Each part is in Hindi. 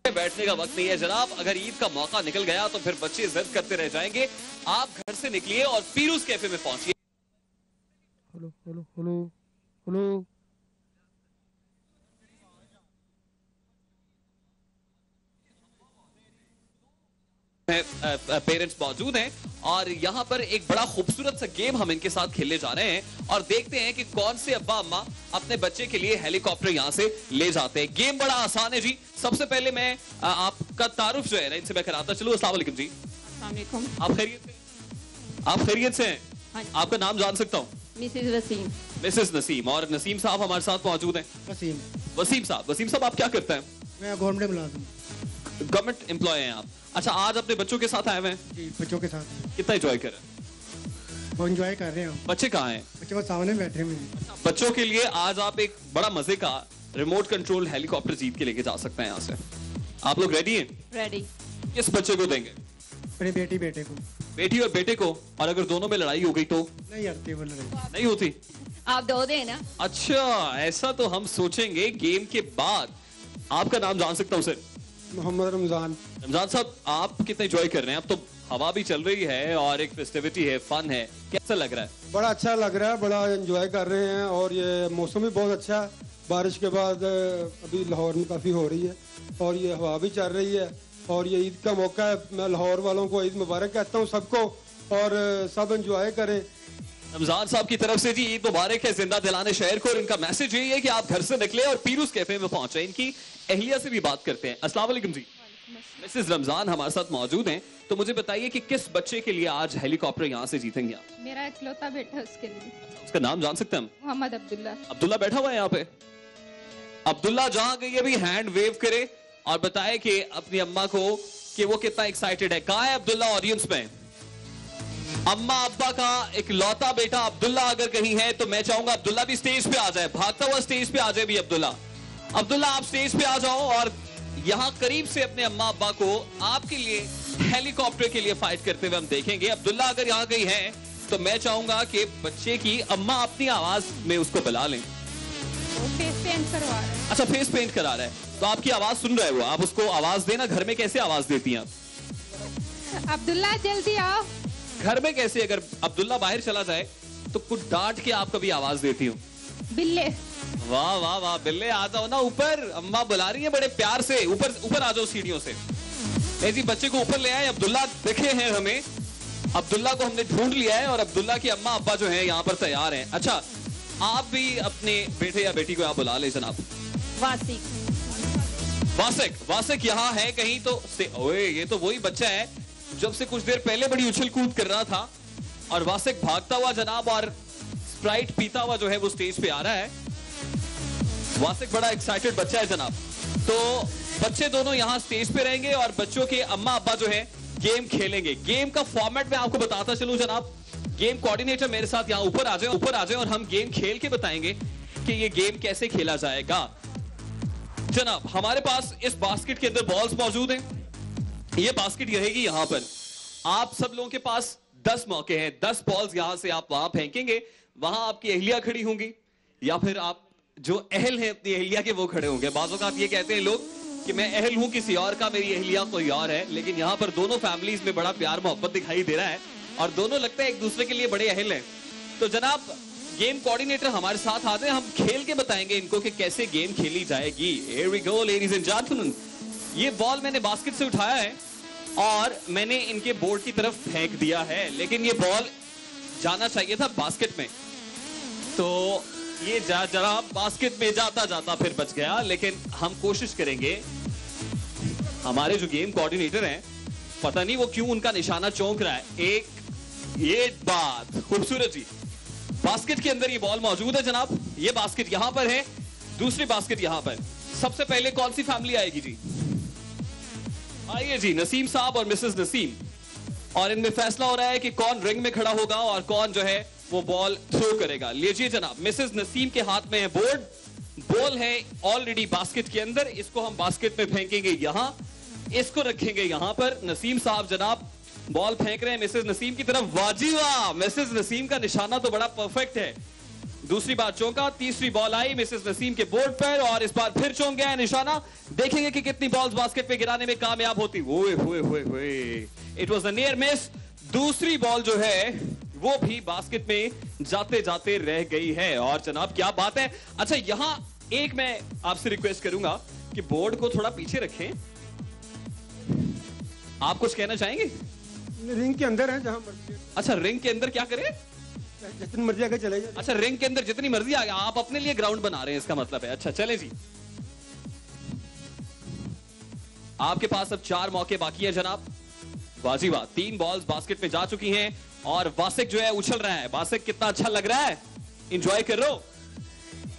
बैठने का वक्त नहीं है जनाब। अगर ईद का मौका निकल गया तो फिर बच्चे जिद करते रह जाएंगे। आप घर से निकलिए और पीरूज कैफे में पहुंचिए। पेरेंट्स मौजूद हैं और यहाँ पर एक बड़ा खूबसूरत सा गेम हम इनके साथ खेलने जा रहे हैं और देखते हैं कि कौन से अब्बा अम्मा अपने बच्चे के लिए हेलीकॉप्टर यहाँ से ले जाते हैं। गेम बड़ा आसान है जी। सबसे पहले मैं आपका तारुफ जो है ना इनसे मैं कराता चलूं। अस्सलाम वालेकुम जी। आप खैरियत से? आप खैरियत से हैं? हाँ। आपका नाम जान सकता हूँ? मिसेज वसीम। मिसेस नसीम। और नसीम साहब हमारे साथ मौजूद हैं। वसीम साहब। वसीम साहब आप क्या करते हैं? मैं गवर्नमेंट मुलाजिम। गवर्नमेंट एम्प्लॉय हैं आप? अच्छा, आज अपने बच्चों के साथ आए हुए हैं? जी, बच्चों के साथ। कितना एंजॉय कर रहे हैं? वो एंजॉय कर रहे हैं। बच्चे कहाँ हैं? बच्चे वो सामने बैठे हुए हैं। बच्चों के लिए आज आप एक बड़ा मजे का रिमोट कंट्रोल हेलीकॉप्टर जीत के लेके जा सकते हैं यहाँ से। आप लोग रेडी हैं? रेडी। किस बच्चे को देंगे? अपने बेटे को। बेटी और बेटे को? और अगर दोनों में लड़ाई हो गई तो? नहीं हटती वो लड़ाई। नहीं होती? आप दो दे ना। अच्छा, ऐसा तो हम सोचेंगे गेम के बाद। आपका नाम जान सकता हूँ सर? मोहम्मद रमजान। रमजान साहब, आप कितना एंजॉय कर रहे हैं? अब तो हवा भी चल रही है और एक फेस्टिविटी है, फन है, कैसा लग रहा है? बड़ा अच्छा लग रहा है, बड़ा एंजॉय कर रहे हैं और ये मौसम भी बहुत अच्छा है। बारिश के बाद अभी लाहौर में काफ़ी हो रही है और ये हवा भी चल रही है और ये ईद का मौका है। मैं लाहौर वालों को ईद मुबारक कहता हूँ सबको और सब एंजॉय करें। रमजान साहब की तरफ से जी ईद मुबारक है जिंदा दिलाने शहर को। और इनका मैसेज यही है कि आप घर से निकले और पीरूज कैफे में पहुंचे। इनकी अहलिया से भी बात करते हैं। अस्सलाम वालेकुम जी। मिसेस रमजान हमारे साथ मौजूद हैं, तो मुझे बताइए कि किस बच्चे के लिए आज हेलीकॉप्टर यहाँ से जीतेंगे आप? मेरा इकलौता बेटा उसके लिए। उसका नाम जान सकते हैं हम? मोहम्मद अब्दुल्ला। अब्दुल्ला बैठा हुआ है यहाँ पे। अब्दुल्ला जहां गई अभी हैंड वेव करे और बताए कि अपनी अम्मा को कि वो कितना एक्साइटेड है। कहाँ है अब्दुल्ला ऑडियंस में? अम्मा अब्बा का इकलौता बेटा अब्दुल्ला अगर कहीं है तो मैं चाहूंगा अब्दुल्ला भी स्टेज पे आ जाए, भागता हुआ स्टेज पे आ जाए भी अब्दुल्ला। अब्दुल्ला आप स्टेज पे आ जाओ और यहाँ करीब से अपने अम्मा अब्बा को आपके लिए हेलीकॉप्टर के लिए फाइट करते हुए हम देखेंगे। अब्दुल्ला अगर यहाँ कहीं है तो मैं चाहूंगा कि बच्चे की अम्मा अपनी आवाज में उसको बुला लें। वो फेस पेंट करवा रहा है। अच्छा, फेस पेंट करा रहा है तो आपकी आवाज सुन रहे हो, आप उसको आवाज देना। घर में कैसे आवाज देती हैं आप? अब्दुल्ला जल्दी आओ। घर में कैसे? अगर अब्दुल्ला बाहर चला जाए तो कुछ डांट के आप कभी आवाज देती हो? बिल्ले। वाह वाह वाह, बिल्ले आ जाओ ना ऊपर, अम्मा बुला रही है बड़े प्यार से। ऊपर ऊपर आ जाओ सीढ़ियों से। जी बच्चे को ऊपर ले आए। अब्दुल्ला दिखे हैं हमें, अब्दुल्ला को हमने ढूंढ लिया है और अब्दुल्ला की अम्मा अब्बा जो है यहाँ पर तैयार हैं। अच्छा, आप भी अपने बेटे या बेटी को यहाँ बुला ले जनाब। वासिक। वासिक, वासिक यहाँ है कहीं तो ओए, ये तो वही बच्चा है जब से कुछ देर पहले बड़ी उछल कूद कर रहा था। और वासिक भागता हुआ जनाब और स्प्राइट पीता हुआ जो है वो स्टेज पे आ रहा है। वासिक बड़ा एक्साइटेड बच्चा है जनाब। तो बच्चे दोनों यहाँ स्टेज पे रहेंगे और बच्चों के अम्मा अब्बा जो है गेम खेलेंगे। गेम का फॉर्मेट मैं आपको बताता चलूं जनाब। गेम कोऑर्डिनेटर मेरे साथ यहाँ ऊपर आ जाए और हम गेम खेल के बताएंगे कि ये गेम कैसे खेला जाएगा। जनाब हमारे पास इस बास्केट के अंदर बॉल्स मौजूद हैं। ये बास्केट रहेगी यहाँ पर। आप सब लोगों के पास 10 मौके हैं। 10 बॉल्स यहां से आप वहां फेंकेंगे। वहां आपकी अहलिया खड़ी होंगी या फिर आप जो अहल हैं अपनी अहलिया के वो खड़े होंगे। बाज़ औक़ात ये कहते हैं लोग कि मैं अहल हूं किसी और का, मेरी अहलिया कोई और है, लेकिन यहाँ पर दोनों फैमिलीज में बड़ा प्यार मोहब्बत दिखाई दे रहा है और दोनों लगता है एक दूसरे के लिए बड़े अहल हैं। तो जनाब गेम कोऑर्डिनेटर हमारे साथ आते हैं, हम खेल के बताएंगे इनको कि कैसे गेम खेली जाएगी। Here we go, ladies and gentlemen। ये बॉल मैंने बास्केट से उठाया है और मैंने इनके बोर्ड की तरफ फेंक दिया है, लेकिन ये बॉल जाना चाहिए था बास्केट में। तो ये जरा बास्केट में जाता जाता फिर बच गया, लेकिन हम कोशिश करेंगे। हमारे जो गेम कोऑर्डिनेटर हैं पता नहीं वो क्यों उनका निशाना चौंक रहा है। एक ये बात खूबसूरत जी, बास्केट के अंदर ये बॉल मौजूद है जनाब। ये बास्केट यहां पर है, दूसरी बास्केट यहां पर। सबसे पहले कौन सी फैमिली आएगी जी? आइए जी, नसीम साहब और मिसेस नसीम। और इनमें फैसला हो रहा है कि कौन रिंग में खड़ा होगा और कौन जो है वो बॉल थ्रो करेगा। लीजिए जनाब, मिसेस नसीम के हाथ में है बोर्ड, बॉल है ऑलरेडी बास्केट के अंदर। इसको हम बास्केट में फेंकेंगे यहां, इसको रखेंगे यहां पर। नसीम साहब जनाब बॉल फेंक रहे हैं मिसेस नसीम की तरफ। वाजी वाह, मिसेस नसीम का निशाना तो बड़ा परफेक्ट है। दूसरी बार चौका, तीसरी बॉल आई मिसेस नसीम के बोर्ड पर और इस बार फिर चौंक गया है निशाना। देखेंगे कि कितनी बॉल्स बास्केट पे गिराने में कामयाब होती। It was a near miss. दूसरी बॉल जो है वो भी बास्केट में जाते जाते रह गई है। और जनाब क्या बात है। अच्छा यहां एक मैं आपसे रिक्वेस्ट करूंगा कि बोर्ड को थोड़ा पीछे रखें। आप कुछ कहना चाहेंगे? रिंग के अंदर है जहां मर्जी, अच्छा रिंग के अंदर क्या करें? जितनी मर्जी आगे चले जाए। अच्छा रिंग के अंदर जितनी मर्जी आ गया, आप अपने लिए ग्राउंड बना रहे हैं इसका मतलब है। अच्छा चले जी, आपके पास अब 4 मौके बाकी है जनाब। बाजी वाह, 3 बॉल्स बास्केट में जा चुकी हैं और वासिक जो है उछल रहा है। वासिक कितना अच्छा लग रहा है, एंजॉय कर रहे हो।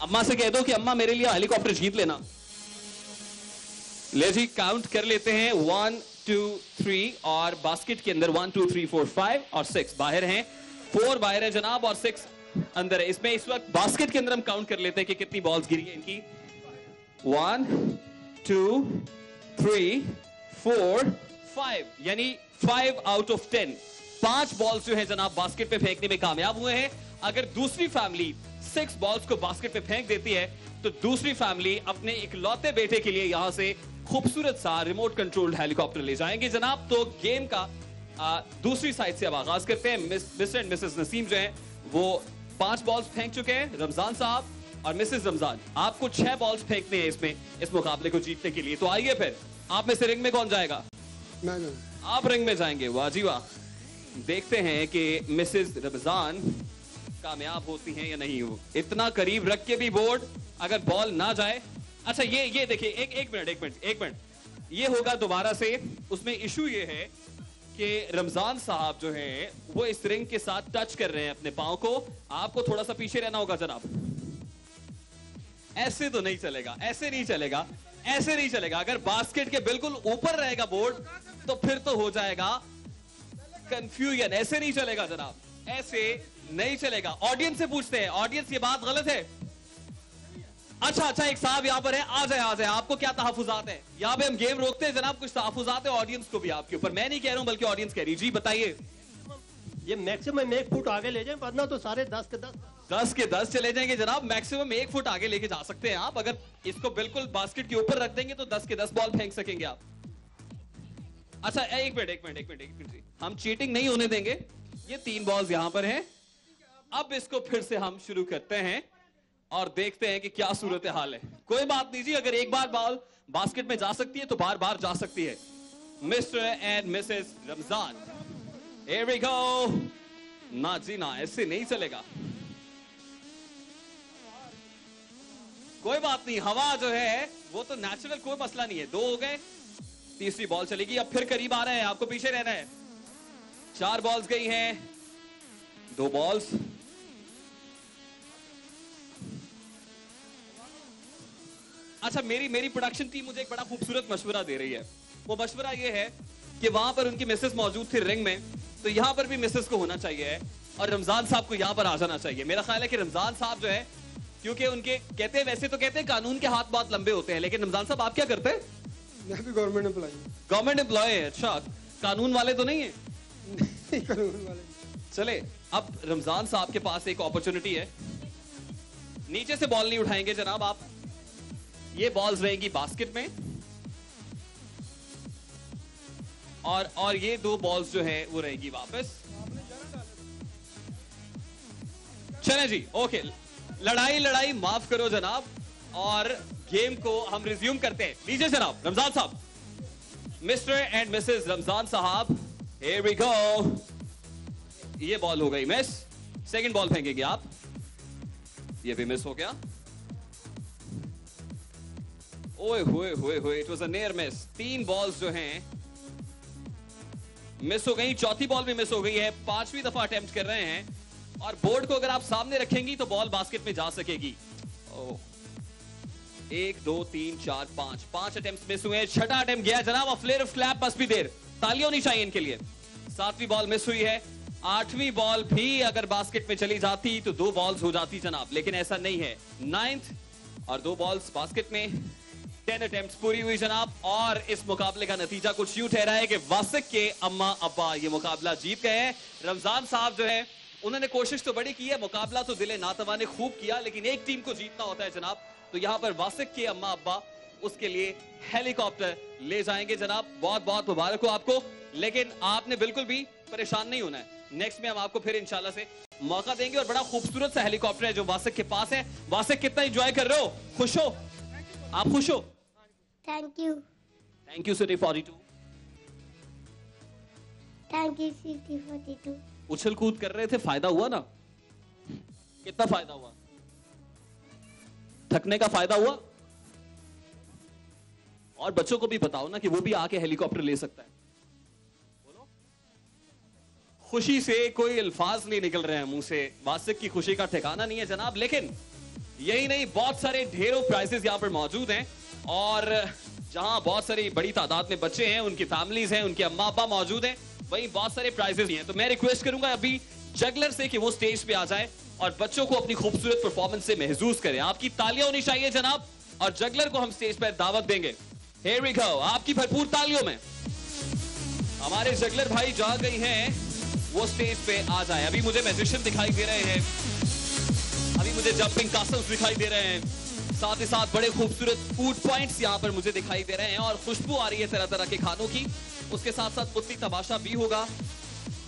अम्मा से कह दो कि अम्मा मेरे लिए हेलीकॉप्टर जीत लेना। ले जी काउंट कर लेते हैं 1 2 3 और बास्केट के अंदर 1 2 3 4 5 और 6 बाहर हैं। 4 बाहर है जनाब और 6 अंदर है। इसमें इस वक्त बास्केट के अंदर हम काउंट कर लेते हैं कि कितनी बॉल्स गिरी है इनकी। 1 2 3 4 5 यानी 5 आउट ऑफ 10। 5 बॉल्स जो है जनाब बास्केट पे फेंकने में कामयाब हुए हैं। अगर दूसरी फैमिली 6 बॉल्स को बास्केट पे फेंक देती है तो दूसरी फैमिली अपने इकलौते बेटे के लिए यहां से खूबसूरत सा रिमोट कंट्रोल्ड हेलीकॉप्टर ले जाएंगे जनाब। तो गेम का दूसरी साइड से अब आगाज करते हैं। मिस्टर एंड मिसेस नसीम जो हैं वो 5 बॉल्स फेंक चुके हैं। रमजान साहब और मिसेस रमजान, आपको 6 बॉल्स फेंकने हैं इसमें, इस मुकाबले को जीतने के लिए। तो आइए फिर, आप में से रिंग में कौन जाएगा? मैं आप रिंग में जाएंगे। वाह जी वाह, देखते हैं कि मिसेस रमजान कामयाब होती हैं या नहीं। इतना करीब रख के भी बोर्ड, अगर बॉल ना जाए। अच्छा ये देखिए, एक मिनट, ये होगा दोबारा से। उसमें इशू ये है कि रमजान साहब जो हैं वो इस रिंग के साथ टच कर रहे हैं अपने पांव को। आपको थोड़ा सा पीछे रहना होगा जनाब। ऐसे तो नहीं चलेगा, ऐसे नहीं चलेगा, ऐसे नहीं चलेगा। अगर बास्केट के बिल्कुल ऊपर रहेगा बोर्ड तो फिर तो हो जाएगा कंफ्यूजन। ऐसे नहीं चलेगा जनाब, ऐसे नहीं चलेगा। ऑडियंस से पूछते हैं, ऑडियंस ये बात गलत है? अच्छा एक साहब यहाँ पर है, आ जाए। आपको क्या तहफुजात है? यहाँ पे हम गेम रोकते हैं जनाब, कुछ तहफुजात है ऑडियंस को भी आपके ऊपर। मैं नहीं कह रहा हूं बल्कि ऑडियंस कह रही। जी बताइए। ये मैक्सिमम 1 फुट आगे ले जाएं, वरना तो सारे 10 के 10 चले जाएंगे जनाब। मैक्सिमम 1 फुट आगे लेके जा सकते हैं आप। अगर इसको बिल्कुल बास्केट के ऊपर रख देंगे तो 10 के 10 बॉल फेंक सकेंगे आप। अच्छा एक मिनट जी, हम चीटिंग नहीं होने देंगे। ये 3 बॉल्स यहां पर हैं। अब इसको फिर से हम शुरू करते हैं और देखते हैं कि क्या सूरत हाल है। कोई बात नहीं जी, अगर एक बार बॉल बास्केट में जा सकती है तो बार बार जा सकती है। Mister and Mrs Ramzan, here we go। ना जी ना, ऐसे नहीं चलेगा। कोई बात नहीं, हवा जो है वो तो नेचुरल, कोई मसला नहीं है। 2 हो गए, तीसरी बॉल चलेगी। अब फिर करीब आ रहे हैं, आपको पीछे रहना है। 4 बॉल्स गई हैं, 2 बॉल्स। अच्छा मेरी प्रोडक्शन टीम मुझे एक बड़ा खूबसूरत मशवरा दे रही है। वो मशवरा ये है कि वहां पर उनकी मिसेस मौजूद थी रिंग में, तो यहां पर भी मिसेस को होना चाहिए और रमजान साहब को यहां पर आ जाना चाहिए। मेरा ख्याल है कि रमजान साहब जो है, क्योंकि उनके कहते हैं, वैसे तो कहते हैं कानून के हाथ बहुत लंबे होते हैं, लेकिन रमजान साहब आप क्या करते हैं? मैं भी गवर्नमेंट एम्प्लॉय हूँ। गवर्नमेंट एम्प्लॉय है? अच्छा, कानून वाले तो नहीं है? कानून वाले। चले, अब रमजान साहब के पास एक अपॉर्चुनिटी है। नीचे से बॉल नहीं उठाएंगे जनाब आप, ये बॉल्स रहेंगी बास्केट में और ये 2 बॉल्स जो है वो रहेगी वापस। चले जी, ओके। लड़ाई माफ करो जनाब, और गेम को हम रिज्यूम करते हैं। लीजिए जनाब रमजान साहब, मिस्टर एंड मिसेस रमजान साहब, here we go। ये बॉल हो गई मिस। सेकंड बॉल फेंकेंगे आप, ये भी मिस हो गया। ओए होए, it was a near miss. 3 balls जो हैं मिस हो गई, चौथी बॉल भी मिस हो गई है। 5वीं दफा अटेम्प्ट कर रहे हैं और बोर्ड को अगर आप सामने रखेंगी तो बॉल बास्केट में जा सकेगी। 1 2 3 4 5 अटेम्प्ट मिस हुए हैं। छठा अटेम्प्ट गया जनाब। Flair of clap must be there, तालियां होनी चाहिए इनके लिए। 7वीं बॉल मिस हुई है। 8वीं बॉल भी अगर बास्केट में चली जाती तो 2 बॉल्स हो जाती जनाब, लेकिन ऐसा नहीं है। 9th और 2 बॉल्स बास्केट में। 10 अटेम्प्ट्स पूरी हुई जनाब, और इस मुकाबले का नतीजा कुछ यूं ठहरा है कि वासिक के अम्मा अब्बा ये मुकाबला जीत गए हैं। रमजान साहब जो है उन्होंने कोशिश तो बड़ी की है, मुकाबला तो दिले नातवा ने खूब किया, लेकिन एक टीम को जीतना होता है जनाब। तो यहाँ पर वासिक के अम्मा अब्बा उसके लिए हेलीकॉप्टर ले जाएंगे जनाब। बहुत बहुत मुबारक हो आपको, लेकिन आपने बिल्कुल भी परेशान नहीं होना है। नेक्स्ट में हम आपको फिर इंशाल्लाह से मौका देंगे। और बड़ा खूबसूरत सा हेलीकॉप्टर है जो वासिक के पास है। वासिक कितना एंजॉय कर रहे हो? खुश हो? आप खुश हो? Thank you. Thank you city 42। Thank you city 42। उछल कूद कर रहे थे, फायदा हुआ ना? कितना फायदा हुआ? थकने का फायदा हुआ? और बच्चों को भी बताओ ना कि वो भी आके हेलीकॉप्टर ले सकता है। बोलो। खुशी से कोई अल्फाज नहीं निकल रहे हैं मुंह से। वासिक की खुशी का ठिकाना नहीं है जनाब। लेकिन यही नहीं, बहुत सारे ढेरों प्राइजेस यहां पर मौजूद हैं। और जहां बहुत सारी बड़ी तादाद में बच्चे हैं, उनकी फैमिलीज हैं, उनके अम्मा अब्बा मौजूद हैं, वहीं बहुत सारे प्राइजेस हैं। तो मैं रिक्वेस्ट करूंगा अभी जगलर से कि वो स्टेज पे आ जाए और बच्चों को अपनी खूबसूरत परफॉर्मेंस से महसूस करें। आपकी तालियां होनी चाहिए जनाब। और जगलर को हम स्टेज पर दावत देंगे। Here we go, आपकी भरपूर तालियों में हमारे जगलर भाई जहां गई हैं वो स्टेज पे आ जाए। अभी मुझे मैजिशियन दिखाई दे रहे हैं, अभी मुझे जंपिंग कासल्स दिखाई दे रहे हैं, साथ ही साथ बड़े खूबसूरत फूड पॉइंट्स यहां पर मुझे दिखाई दे रहे हैं और खुशबू आ रही है तरह तरह के खानों की। उसके साथ साथ पुत्ती तमाशा भी होगा,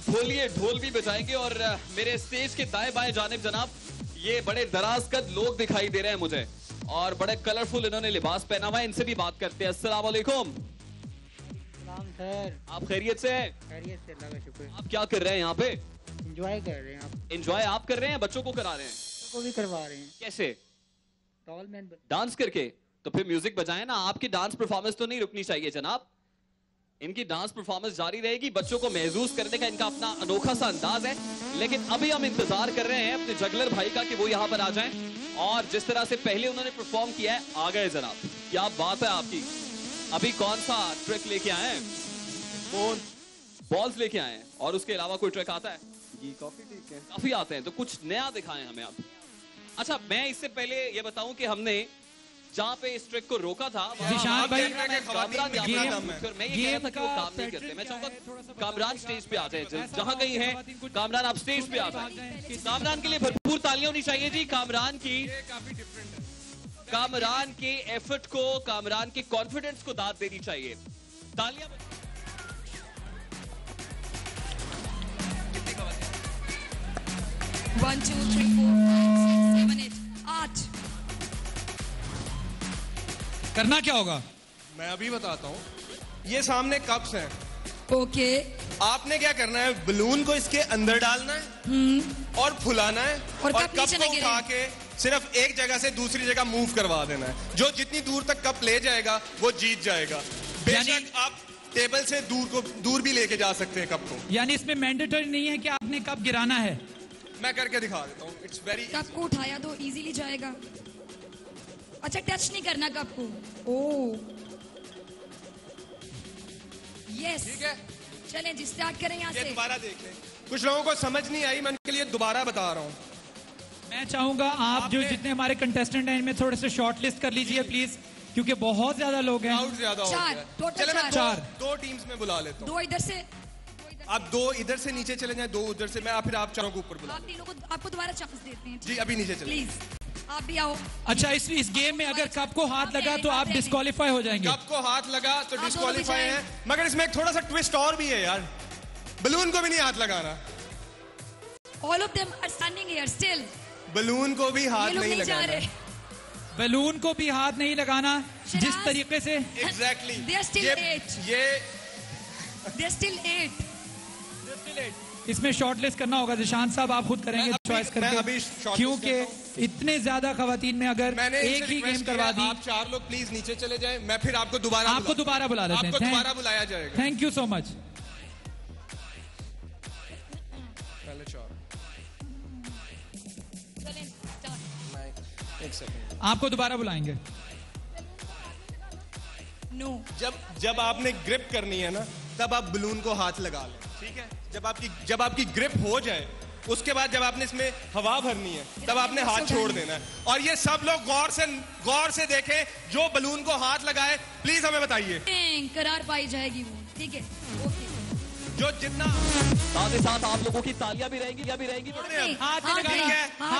ढोलिए ढोल भी बजाएंगे। और मेरे स्टेज के दाएं बाएं जानिब जनाब ये बड़े दराज कद लोग दिखाई दे रहे हैं मुझे और बड़े कलरफुल इन्होंने लिबास पहना हुआ है। इनसे भी बात करते हैं। अस्सलाम वालेकुम सर। आप खैरियत से हैं? खैरियत से, अल्लाह का शुक्र। आप क्या कर रहे हैं यहाँ पे? एंजॉय कर रहे हैं आप? एंजॉय आप कर रहे हैं, बच्चों को करा रहे हैं? को भी करवा रहे हैं। कैसे? टॉल मैन डांस करके? तो फिर म्यूजिक बजाएं ना। आपकी डांस परफॉर्मेंस तो नहीं रुकनी चाहिए जनाब, इनकी डांस परफॉर्मेंस जारी रहेगी। बच्चों को महसूस करने का इनका अपना अनोखा सा अंदाज है। लेकिन अभी हम इंतजार कर रहे हैं अपने जगलर भाई का कि वो यहाँ पर आ जाएं। और जिस तरह से पहले उन्होंने परफॉर्म किया है, आ गए जनाब। क्या बात है आपकी। अभी कौन सा ट्रैक लेके आए हैं? फोन बॉल्स लेके आए हैं। और उसके अलावा कोई ट्रैक आता है? जी काफी ठीक है। काफी आते हैं। तो कुछ नया दिखाएं हमें आप। अच्छा, मैं इससे पहले ये बताऊं कि हमने जहां पे इस ट्रैक को रोका था जिशान भाई, मैं ये कह रहा था कि वो काम नहीं करते। मैं चाहूंगा कामरान स्टेज पे आ जाए। जहां गई हैं कामरान, आप स्टेज पे आ जाए। कामरान के लिए भरपूर तालियां होनी चाहिए जी। कामरान की, कामरान के एफर्ट को, कामरान के कॉन्फिडेंस को दाद देनी चाहिए। तालियां। 1 2 3 4 5 6 7 8 करना क्या होगा? मैं अभी बताता हूँ। ये सामने कप्स हैं। ओके। आपने क्या करना है, बलून को इसके अंदर डालना है और फुलाना है और कप नीचे को ना गिरे। उठा के सिर्फ एक जगह से दूसरी जगह मूव करवा देना है। जो जितनी दूर तक कप ले जाएगा वो जीत जाएगा। बेशक आप टेबल से दूर भी लेके जा सकते हैं कप को। यानी इसमें मैंडेटरी नहीं है कि आपने कप गिराना है। मैं करके दिखा देता हूँ। It's very. कप को उठाया तो इजीली जाएगा। अच्छा, टच नहीं करना कप को। ओह यस, ठीक है, चलें जी, स्टार्ट करें यहाँ ये से। दोबारा देख लें। कुछ लोगों को समझ नहीं आई, मैं उनके लिए दोबारा बता रहा हूँ। मैं चाहूंगा आप जो जितने हमारे कंटेस्टेंट हैं इनमें थोड़े से शॉर्ट लिस्ट कर लीजिए प्लीज, क्योंकि बहुत ज्यादा लोग हैं। क्राउड ज्यादा हो चार, गया। टोटल चले मैं चार। दो टीम्स में बुला लेता हूँ। 2 इधर से, आप 2 इधर से नीचे चले जाएं, 2 उधर से। मैं फिर आप चारों को ऊपर बुला आप तीनों को, आपको दोबारा चांस देते हैं। जी, अभी नीचे चले। प्लीज आप भी आओ। अच्छा, इस गेम में अगर कप को हाथ लगा तो आप डिस्क्वालीफाई हो जाएंगे। कप को हाथ लगा तो दोनों डिस्क्वालीफाई भी है। मगर इसमें एक थोड़ा सा ट्विस्ट और भी है यार, बलून को भी नहीं हाथ लगाना। All of them are standing here still. Balloon को भी हाथ ये लोग नहीं नहीं जा लगाना। रहे। बैलून को भी हाथ नहीं लगाना। जिस शराज, तरीके से एग्जैक्टली They are still 8. ये दे आर स्टिल 8। इसमें शॉर्ट लिस्ट करना होगा। जिशान साहब आप खुद करेंगे चॉइस मैं अभी करके, shortlist क्योंकि करता इतने ज्यादा खवातीन में अगर मैंने एक ही गेम करवा दी। आप 4 लोग प्लीज नीचे चले जाएं। मैं फिर आपको दोबारा बुला लेते हैं। आपको दोबारा बुलाया जाएगा। Thank you so much. पहले 4। चलें स्टार्ट। एक सेकंड। आपको दोबारा बुलाएंगे। नो, जब आपने ग्रिप करनी है ना, तब आप बलून को हाथ लगा लें, ठीक है? जब आपकी ग्रिप हो जाए, उसके बाद जब आपने इसमें हवा भरनी है, तब आपने हाथ छोड़ देना है। और ये सब लोग गौर से देखें, जो बलून को हाथ लगाए प्लीज हमें बताइए। करार पाई जाएगी वो, ठीक है? ओके। जो जितना साथ ही साथ आप लोगों की तालियां भी रहेंगी, हाथ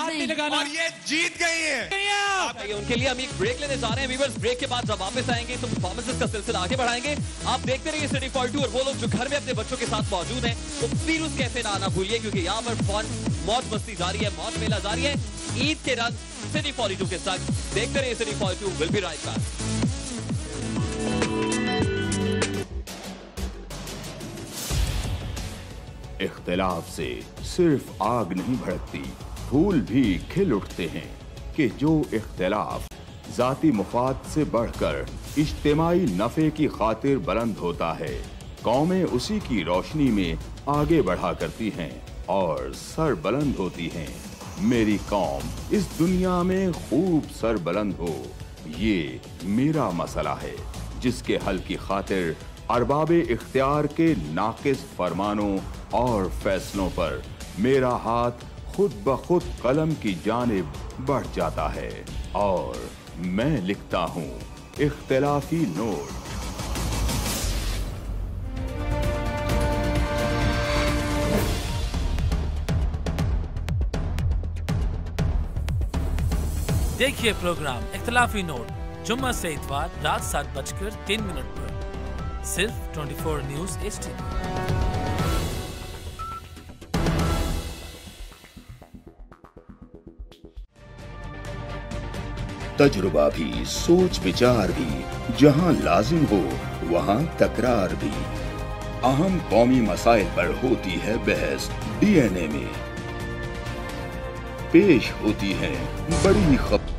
नहीं लगाना। और ये जीत गई है। उनके लिए हम एक ब्रेक लेने जा रहे हैं व्यूअर्स। ब्रेक के बाद जब वापस आएंगे तो परफॉर्मेंसेस का सिलसिला आगे बढ़ाएंगे। आप देखते रहिए सिटी फॉर टू। और वो लोग जो घर में अपने बच्चों के साथ मौजूद हैं वो फिर उस कैफे ना आना भूलिए, क्योंकि यहाँ पर फन मौज मस्ती जारी है, मौज मेला जारी है। ईद के रंग सिटी 42 के साथ देखते रहिए city 42। Will be right back. इख्तिलाफ से सिर्फ आग नहीं भड़कती, फूल भी खिल उठते हैं कि जो इख्तिलाफ जाती मुफाद से बढ़कर इज्तिमाई नफे की खातिर बुलंद होता है, कौमें उसी की रोशनी में आगे बढ़ा करती हैं और सर बुलंद होती हैं। मेरी कौम इस दुनिया में खूब सर बुलंद हो, ये मेरा मसला है जिसके हल की खातिर अरबाबे इख्तियार के नाकिस फरमानों और फैसलों पर मेरा हाथ खुद ब खुद कलम की जानिब बढ़ जाता है और मैं लिखता हूँ इख्तिलाफी नोट। देखिए प्रोग्राम इख्तिलाफी नोट जुम्मा से इतवार रात 7:03 पर सिर्फ 24 न्यूज HD। तजुर्बा भी, सोच विचार भी, जहां लाजिम हो वहां तकरार भी। अहम कौमी मसाइल पर होती है बहस DNA में। पेश होती है बड़ी खबर।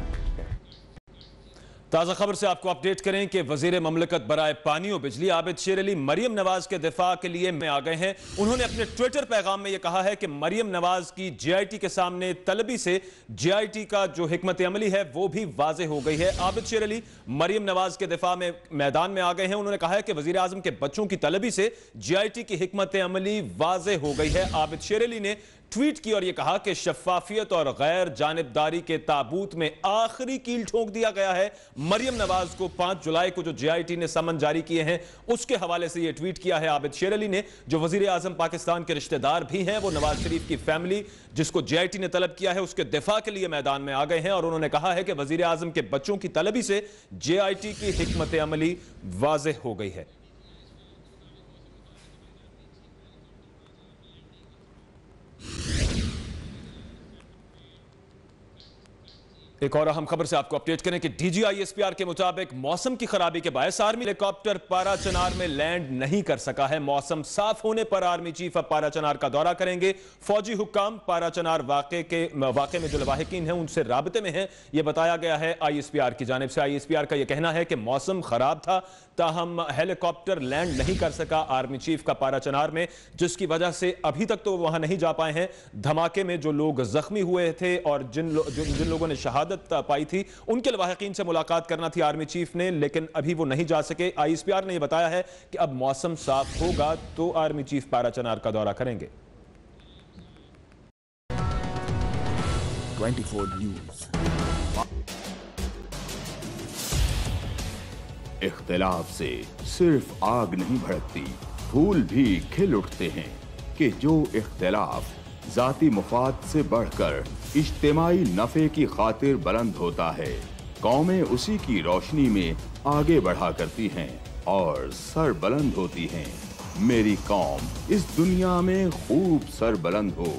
ताज़ा खबर से आपको अपडेट करें कि वजीर ममलकत बराए पानी और बिजली आबिद शेर अली मरियम नवाज के दिफा के लिए में आ गए हैं। उन्होंने अपने ट्विटर पैगाम में यह कहा है कि मरियम नवाज की JIT के सामने तलबी से JIT का जो हिकमत अमली है वो भी वाजे हो गई है। आबिद शेर अली मरियम नवाज के दिफा में मैदान में आ गए हैं। उन्होंने कहा है कि वजीर आजम के बच्चों की तलबी से JIT की हिकमत अमली वाजे हो गई है। आबिद शेर अली ने ट्वीट की और यह कहा कि शफाफियत और गैर जानिबदारी के ताबूत में आखिरी कील ठोक दिया गया है। मरियम नवाज को 5 जुलाई को जो JIT ने समन जारी किए हैं उसके हवाले से यह ट्वीट किया है आबिद शेर अली ने। जो वजीर आजम पाकिस्तान के रिश्तेदार भी हैं वो नवाज शरीफ की फैमिली जिसको JIT ने तलब किया है उसके दिफा के लिए मैदान में आ गए हैं और उन्होंने कहा है कि वजीर आजम के बच्चों की तलबी से JIT की हिकमत अमली वाज़ेह हो गई है। एक और अहम खबर से आपको अपडेट करें कि DGISPR के मुताबिक मौसम की खराबी के बायस आर्मी हेलीकॉप्टर पाराचनार में लैंड नहीं कर सका है। मौसम साफ होने पर आर्मी चीफ अब पाराचनार का दौरा करेंगे। फौजी हुक्काम पाराचनार वाक़े में जो लवाहिकीन हैं उनसे राबते में हैं, यह बताया गया है ISPR की जानिब से। ISPR का यह कहना है कि मौसम खराब था ताहम हेलीकॉप्टर लैंड नहीं कर सका आर्मी चीफ का पाराचनार में, जिसकी वजह से अभी तक तो वहां नहीं जा पाए हैं। धमाके में जो लोग जख्मी हुए थे और जिन लोगों ने शहादत पाई थी उनके लवाहिकीन से मुलाकात करना थी आर्मी चीफ ने, लेकिन अभी वो नहीं जा सके। ISPR ने यह बताया है कि अब मौसम साफ होगा तो आर्मी चीफ पाराचनार का दौरा करेंगे। 24 न्यूज। इख्तिलाफ से सिर्फ आग नहीं भड़कती, फूल भी खिल उठते हैं कि जो इख्तिलाफ जाती मुफाद से बढ़कर इज्तिमाई नफे की खातिर बुलंद होता है, कौमें उसी की रोशनी में आगे बढ़ा करती हैं और सर बुलंद होती हैं। मेरी कौम इस दुनिया में खूब सर बुलंद हो,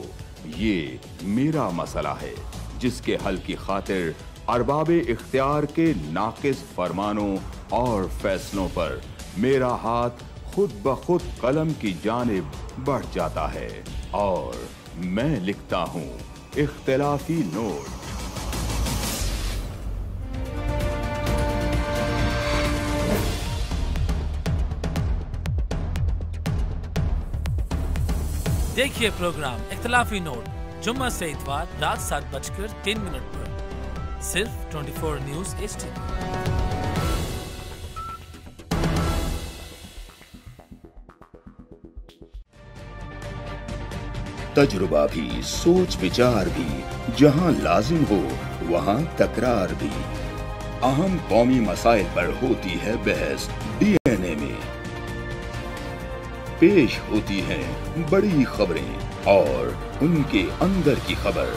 ये मेरा मसला है जिसके हल की खातिर अरबाबे इख्तियार के नाकिस फरमानों और फैसलों पर मेरा हाथ खुद ब खुद कलम की जानिब बढ़ जाता है और मैं लिखता हूं इख्तिलाफी नोट। देखिए प्रोग्राम इख्तिलाफी नोट जुम्मा से इतवार रात 7:03 पर सिर्फ 24 न्यूज HD। तजुर्बा भी, सोच विचार भी, जहां लाजिम हो वहां तकरार भी। अहम कौमी मसाइल पर होती है बहस DNA में। पेश होती हैं बड़ी खबरें और उनके अंदर की खबर।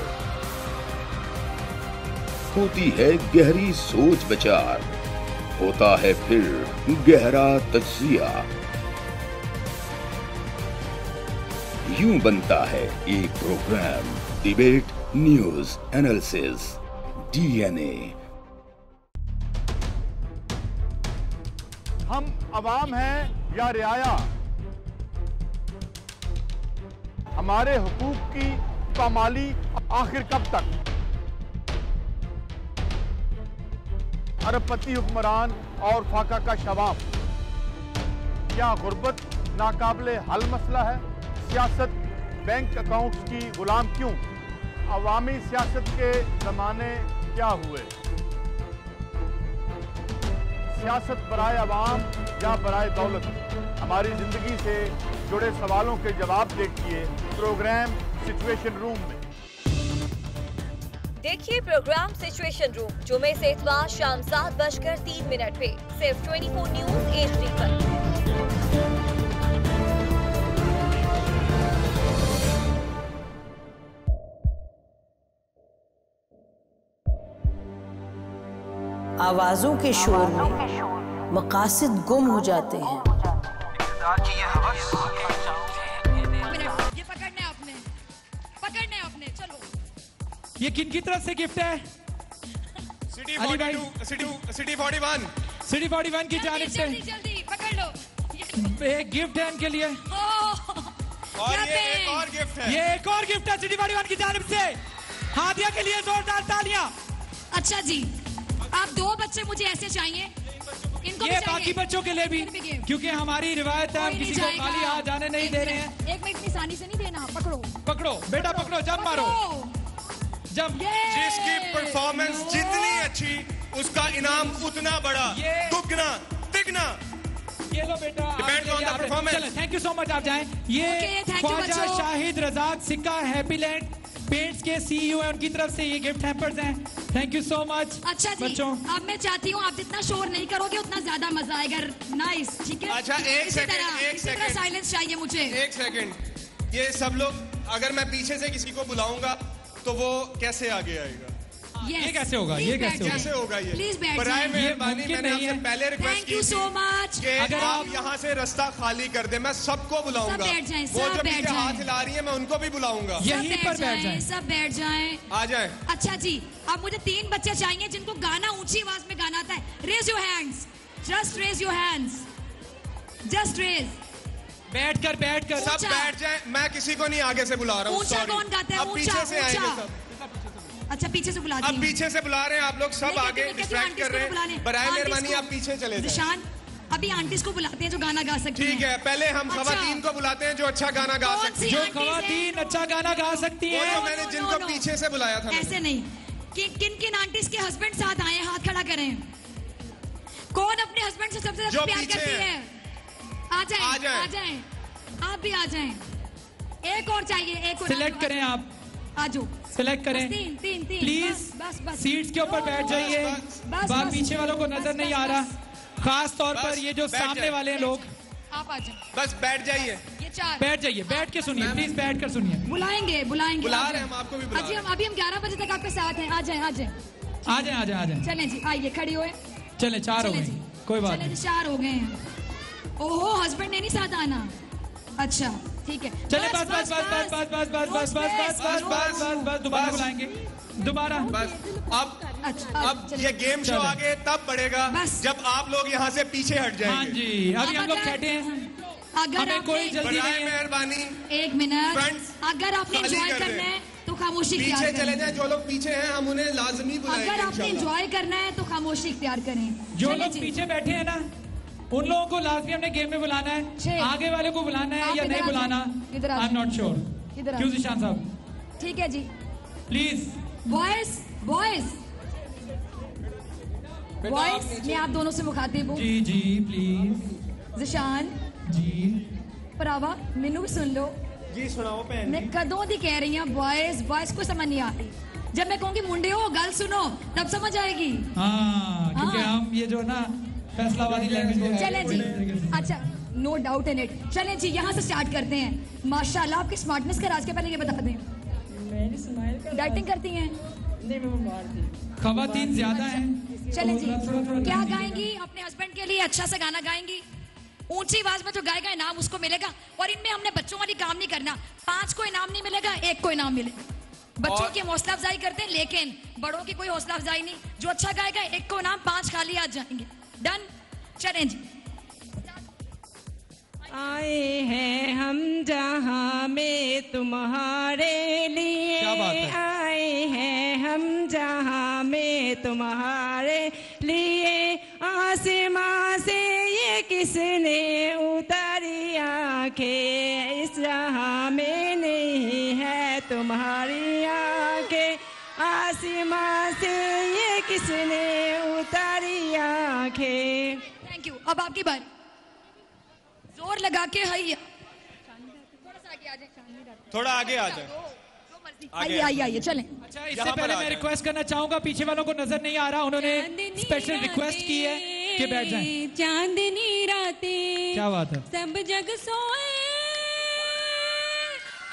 होती है गहरी सोच विचार, होता है फिर गहरा तज्जिया। यूं बनता है एक program debate news analysis DNA। हम अवाम हैं या रियाया, हमारे हुकूक की पामाली आखिर कब तक? अरबपति हुक्मरान और फाका का शवाब, क्या गुर्बत नाकाबिले हल मसला है? सियासत बैंक अकाउंट्स की गुलाम क्यों? अवामी सियासत के जमाने क्या हुए? सियासत बराए अवाम या बराए दौलत? हमारी जिंदगी से जुड़े सवालों के जवाब देखिए प्रोग्राम सिचुएशन रूम में। देखिए प्रोग्राम सिचुएशन रूम जुमे से इतवार शाम 7:03 पे सिर्फ 24 न्यूज HD पर। आवाजों के शोर में मकासद गुम हो जाते हैं। ये पकड़ना है आपने, चलो। ये किनकी तरफ से गिफ्ट है? सिटी 41 की जानिब से जल्दी पकड़ लो। एक गिफ्ट है इनके लिए और ये एक और गिफ्ट है। ये एक और गिफ्ट है सिटी 41 की जानिब से। हादिया के लिए जोरदार तालियां। अच्छा जी, आप 2 बच्चे मुझे ऐसे चाहिए, इनको ये बाकी बच्चों के लिए भी, क्योंकि हमारी रिवायत है हम किसी को खाली हाथ जाने नहीं दे रहे हैं। एक मिनट निशानी से नहीं देना। पकड़ो बेटा, पकड़ो, जंप मारो, जंप। जिसकी परफॉर्मेंस जितनी अच्छी उसका इनाम उतना बड़ा, दुगना तिगना। ये लो बेटा, depends on the performance. Thank you so much. आप जाएं। ये ख्वाजा शाहिद रजाक सिक्का हैप्पीलैंड पेंट्स के CEO हैं, उनकी तरफ से ये गिफ्ट हैम्पर्स हैं। Thank you so much. अच्छा जी, बच्चों अब मैं चाहती हूँ आप जितना शोर नहीं करोगे उतना ज्यादा मजा आएगा। नाइस, ठीक है। अच्छा एक सेकंड साइलेंस चाहिए मुझे। एक सेकंड। ये सब लोग अगर मैं पीछे से किसी को बुलाऊंगा तो वो कैसे आगे आएगा? ये कैसे होगा? ये कैसे होगा? ये प्लीज बैठ बराए जाइए। मेहरबानी मैंने आपसे पहले रिक्वेस्ट की सो मच कि अगर आप यहाँ से रास्ता खाली कर दे, मैं सबको बुलाऊंगा। वो जो पीछे हाथ हिला रही है मैं उनको भी बुलाऊंगा। यहीं पर बैठ जाएं। सब बैठ जाएं। आ जाएं। अच्छा जी, अब मुझे 3 बच्चे चाहिए जिनको गाना ऊंची आवाज में गाना आता है। Raise your hands, just raise your hands, just raise. बैठकर सब बैठ जाएं। मैं किसी को नहीं आगे से बुला रहा हूँ। ऊंचा कौन गाता है? अब पीछे से आएंगे सब। अच्छा पीछे से बुला अब पीछे से बुला रहे हैं आप लोग, सब आगे डिस्ट्रैक्ट कर रहे हैं। बराए मेहरबानी आप पीछे चले जाएं। निशान, अभी आंटीज को बुलाते हैं जो गाना गा सकती हैं। ठीक है, पहले हम खवातीन को बुलाते हैं जो अच्छा गाना गा सकती हैं। जो खवातीन अच्छा गाना गा सकती हैं। वो मैंने जिनको पीछे से बुलाया था। ऐसे नहीं। किन किन आंटीज के हस्बैंड साथ आए, हाथ खड़ा करें। कौन अपने हस्बैंड से सबसे ज्यादा प्यार करती है? आ जाएं। आप भी आ जाएं। एक और चाहिए, एक और। सिलेक्ट करें आप। आजो सिलेक्ट करें। तीन प्लीज बस सीट्स के ऊपर बैठ जाइए। बात पीछे वालों को नजर नहीं आ रहा, खास तौर पर ये जो सामने वाले हैं लोग। आप आ जाओ, बस बैठ जाइए। ये 4 बैठ जाइए, बैठ के सुनिए, प्लीज बैठ कर सुनिए। बुलाएंगे बुला रहे हैं हम आपको भी। अभी हम 11 बजे तक आपके साथ हैं। आ जाएं। चलें जी, आइए खड़ी हुए। चले 4 हो गए, कोई बात नहीं। 4 हो गए हैं। ओहो, हस्बैंड ने नहीं साथ आना। अच्छा ठीक है, चले बस दोबारा बुलाएंगे, दोबारा। बस अब ये गेम शो आगे तब बढ़ेगा जब आप लोग यहाँ से पीछे हट जाएंगे। हाँ जी, अभी हम लोग बैठे हैं, अगर कोई जल्दी नहीं है। मेहरबानी 1 मिनट, अगर आपने एंजॉय करना है तो खामोशी पीछे चले जाएं। जो लोग पीछे हैं हम उन्हें लाजमी बुलाएंगे। अगर आपने एंजॉय करना है तो खामोशी इख्तियार करें। जो लोग पीछे बैठे हैं ना, उन लोगों को लाजमी हमने गेम में बुलाना है। आगे वाले को बुलाना है या नहीं बुलाना, आई एम नॉट श्योर। क्यों जिशान साहब? ठीक है जी, प्लीज। बॉयज मैं आप दोनों से मुखातिब हूँ। जी प्लीज। जिशान जी, भरावा मैनू भी सुन लो जी। सुनाओ भैन। मैं कदों दी कह रही हूँ बॉयज को समझ नहीं आती। जब मैं कहूँगी मुंडे हो गल सुनो तब समझ आएगी। हाँ, क्योंकि हम ये जो ना फैसला वाली लैंग्वेज। चले जी, अच्छा नो डाउट इन इट। चलें जी, यहाँ से स्टार्ट करते हैं। माशाल्लाह, आपकी स्मार्टनेस का राज के पहले ये बता दें। डाइटिंग करती हैं? खवातीन ज्यादा हैं। चलें जी, क्या गाएंगी अपने हस्बैंड के लिए? अच्छा सा गाना गाएंगी, ऊंची आवाज में जो गाएगा इनाम उसको मिलेगा। और इनमें हमने बच्चों वाली काम नहीं करना, 5 को इनाम नहीं मिलेगा, 1 को इनाम मिलेगा। बच्चों की हौसला अफजाई करते हैं, लेकिन बड़ों की कोई हौसला अफजाई नहीं। जो अच्छा गाएगा 1 को इनाम, 5 खाली आ जाएंगे। डन? चलें जी। आए हैं हम जहां में तुम्हारे लिए, आए हैं हम जहां में तुम्हारे लिए, आसमां से ये किसने उतारी आंखें, इस जहां में नहीं है तुम्हारी आंखें, आसमां से ये किसने उतारी आंखें। Thank you. अब आपकी बारी, जोर लगा के हैया। थोड़ा आगे आ जाए। आइए चलें। अच्छा, इससे पहले मैं रिक्वेस्ट करना चाहूंगा, पीछे वालों को नजर नहीं आ रहा, उन्होंने स्पेशल रिक्वेस्ट की है कि बैठ जाएं। चांदनी रातें, क्या बात है, सब जग सोए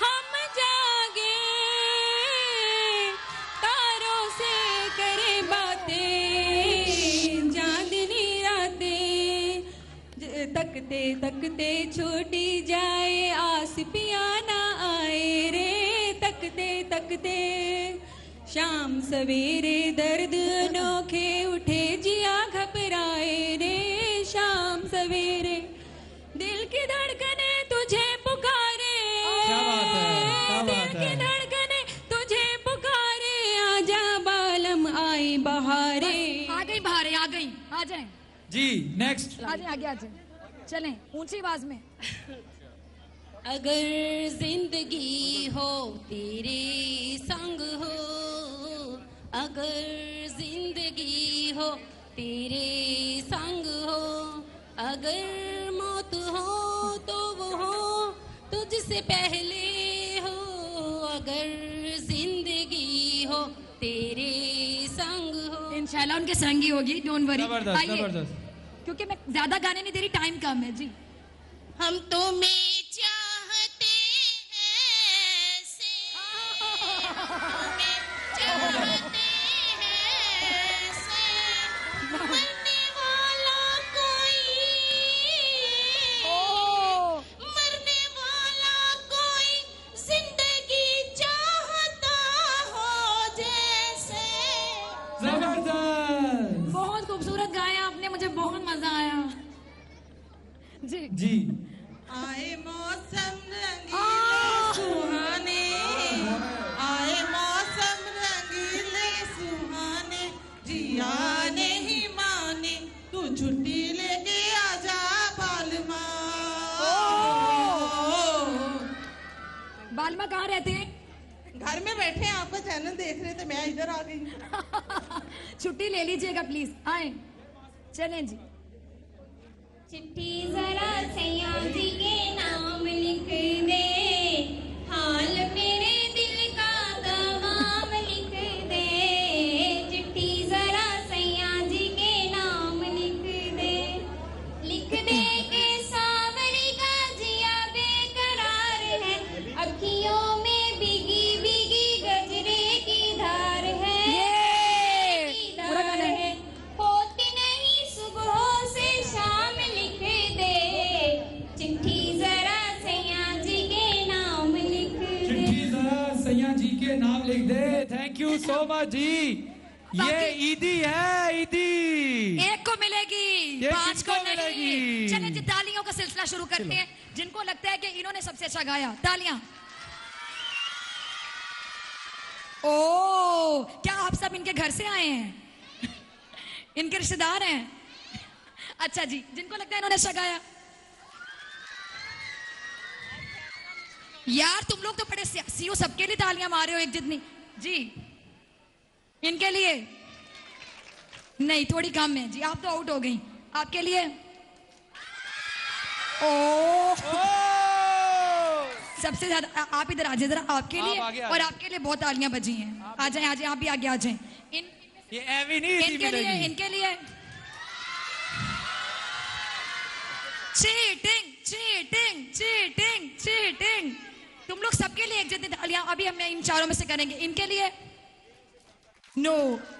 हम जागे, तारों से करे बातें, चांदनी रातें, तकते तकते छूटी जाए आस पिया ना आए रे, तकते तकते शाम सवेरे दर्द अनोखे उठे जिया घबराए रे, शाम सवेरे दिल की धड़कने तुझे पुकारे, दिल की धड़कने तुझे पुकारे, आजा बालम आई बहारे। आ गई बहारे, आ गई, आ जाए जी। नेक्स्ट आ जाए, आगे आ जाए। चलें ऊंची आवाज में। अगर जिंदगी हो तेरे संग हो, अगर जिंदगी हो तेरे संग हो, अगर मौत हो तो वो हो तुझसे पहले हो, अगर जिंदगी हो तेरे संग हो। इंशाल्लाह उनके संग ही होगी, डोंट वरी। जबरदस्त। क्योंकि मैं ज्यादा गाने नहीं दे रही, टाइम कम है जी। हम तुम्हें चाहते हैं से, तुम्हें चाहते हैं से, मरने वाला कोई, मरने वाला कोई जिंदगी चाहता हो जैसे। जबरदस्त, बहुत खूबसूरत गाया आपने, मुझे बहुत मजा आया जी। जी। आए मौसम रंगीले सुहाने, आए मौसम रंगीले सुहाने, जिया नहीं माने तू छुट्टी लेके आजा बालमा। बालमा कहाँ रहते हैं? घर में बैठे हैं, आपका चैनल देख रहे थे, मैं इधर आ गई। छुट्टी ले लीजिएगा प्लीज, आए। चलें जी। चिट्ठी जरा सैया जी के नाम लिख दे, हाल मेरे दिल का तमाम लिख दे, चिट्ठी जरा सैया जी के नाम लिख दे, लिख दे के सावरी का जिया बेकरार है, अखियों में बिगी बिगी गजरे की धार है, पूरा गाना है। होती नहीं सुबह से शाम लिख दे, चिट्ठी जरा सैया जी के नाम लिख दे, चिट्ठी जरा सैया जी के नाम लिख दे। थैंक यू सो मच जी। ये ईदी है, ईदी 1 को मिलेगी, 5 को नहीं। चलिए जी, तालियों का सिलसिला शुरू करते हैं। जिनको लगता है कि इन्होंने सबसे अच्छा गाया, तालियां। ओ, क्या आप सब इनके घर से आए हैं? इनके रिश्तेदार हैं? अच्छा जी, जिनको लगता है इन्होंने अच्छा गाया, यार तुम लोग तो बड़े सियासी हो, सबके लिए तालियां मारे हो एक जितनी जी। इनके लिए नहीं, थोड़ी कम है जी, आप तो आउट हो गई। आपके लिए ओ सबसे ज्यादा आप इधर आ जाए जरा, आपके लिए और आपके लिए बहुत तालियां बजी हैं। आ जाएं, आ जाएं, आप भी आगे आ जाएं। इनके लिए चीटिंग चीटिंग चीटिंग चीटिंग। तुम लोग सबके लिए एक जितनी तालियां अभी हम इन चारों में से करेंगे। इनके लिए नो,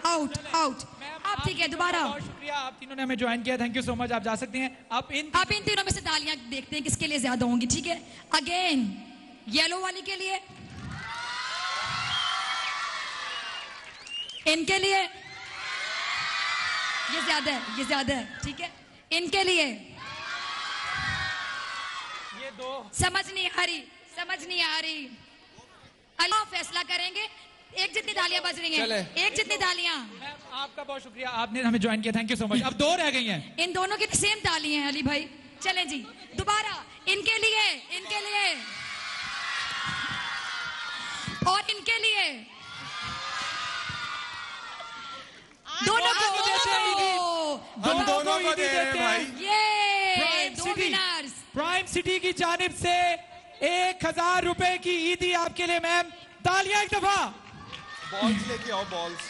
आउट आउट। आप ठीक है, दोबारा। बहुत शुक्रिया, आप तीनों ने हमें ज्वाइन किया, थैंक यू सो मच। आप जा सकते हैं। आप इन तीनों में से तालियां देखते हैं किसके लिए ज्यादा होंगी, ठीक है। अगेन येलो वाली के लिए, इनके लिए ये ज्यादा है, ये ज्यादा है, ठीक है। इनके लिए ये दो समझ नहीं आ रही, समझ नहीं आ रही। अल्लाह फैसला करेंगे। एक जितनी तालियां बज रही हैं, एक जितनी तालियां। आपका बहुत शुक्रिया, आपने हमें ज्वाइन किया, थैंक यू सो मच। अब 2 रह गई हैं। इन दोनों की सेम तालियां हैं अली भाई। चलें जी, दोबारा इनके लिए, इनके लिए और इनके लिए। दोनों को हम दोनों को दे रहे हैं भाई। ये दो विनर्स। प्राइम सिटी की जानिब से 1000 रुपए की ईदी आपके लिए मैम। तालियां एक दफा। बॉल्स लेके आओ, बॉल्स।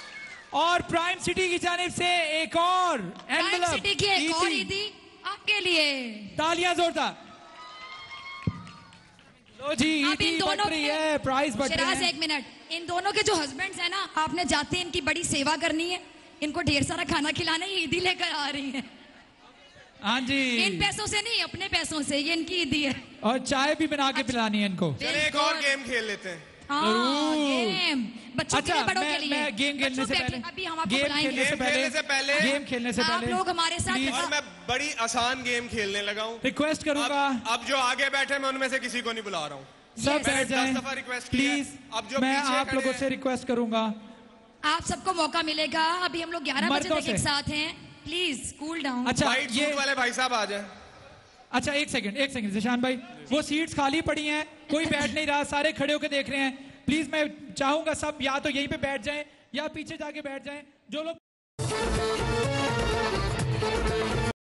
और प्राइम सिटी की जानिब से एक और प्राइम सिटी की एक और ईदी आपके लिए। तालियां जोरदार। लो जी, ईदी बढ़ रही है, प्राइस बढ़ रही है। एक मिनट, इन दोनों के जो हस्बैंड्स हैं ना, आपने जाते हैं इनकी बड़ी सेवा करनी है, इनको ढेर सारा खाना खिलाना है। ईदी लेकर आ रही है। हाँ जी, इन पैसों से नहीं, अपने पैसों से। ये इनकी ईदी है। और चाय भी बना के पिलानी है इनको। चलिए एक और गेम खेल लेते हैं। गेम बच्चों के लिए, बड़ों के लिए। मैं गेम खेलने से पहले, अभी हम आपको गेम खेलने से पहले आप लोग हमारे साथ। और मैं बड़ी आसान गेम खेलने लगा हूँ। रिक्वेस्ट करूंगा, अब जो आगे बैठे मैं उनमें से किसी को नहीं बुला रहा हूँ। सब बैठ जाएं प्लीज। अब जो मैं आप लोगों से रिक्वेस्ट करूंगा, आप सबको मौका मिलेगा। अभी हम लोग 11 बजे तक एक साथ हैं, प्लीज कूल डाउन। अच्छा, ये वाले भाई साहब आ जाए। अच्छा एक सेकंड जिशान भाई, वो सीट्स खाली पड़ी हैं, कोई बैठ नहीं रहा, सारे खड़े होकर देख रहे हैं। प्लीज मैं चाहूंगा सब या तो यहीं पे बैठ जाएं या पीछे जाके बैठ जाएं। जो लोग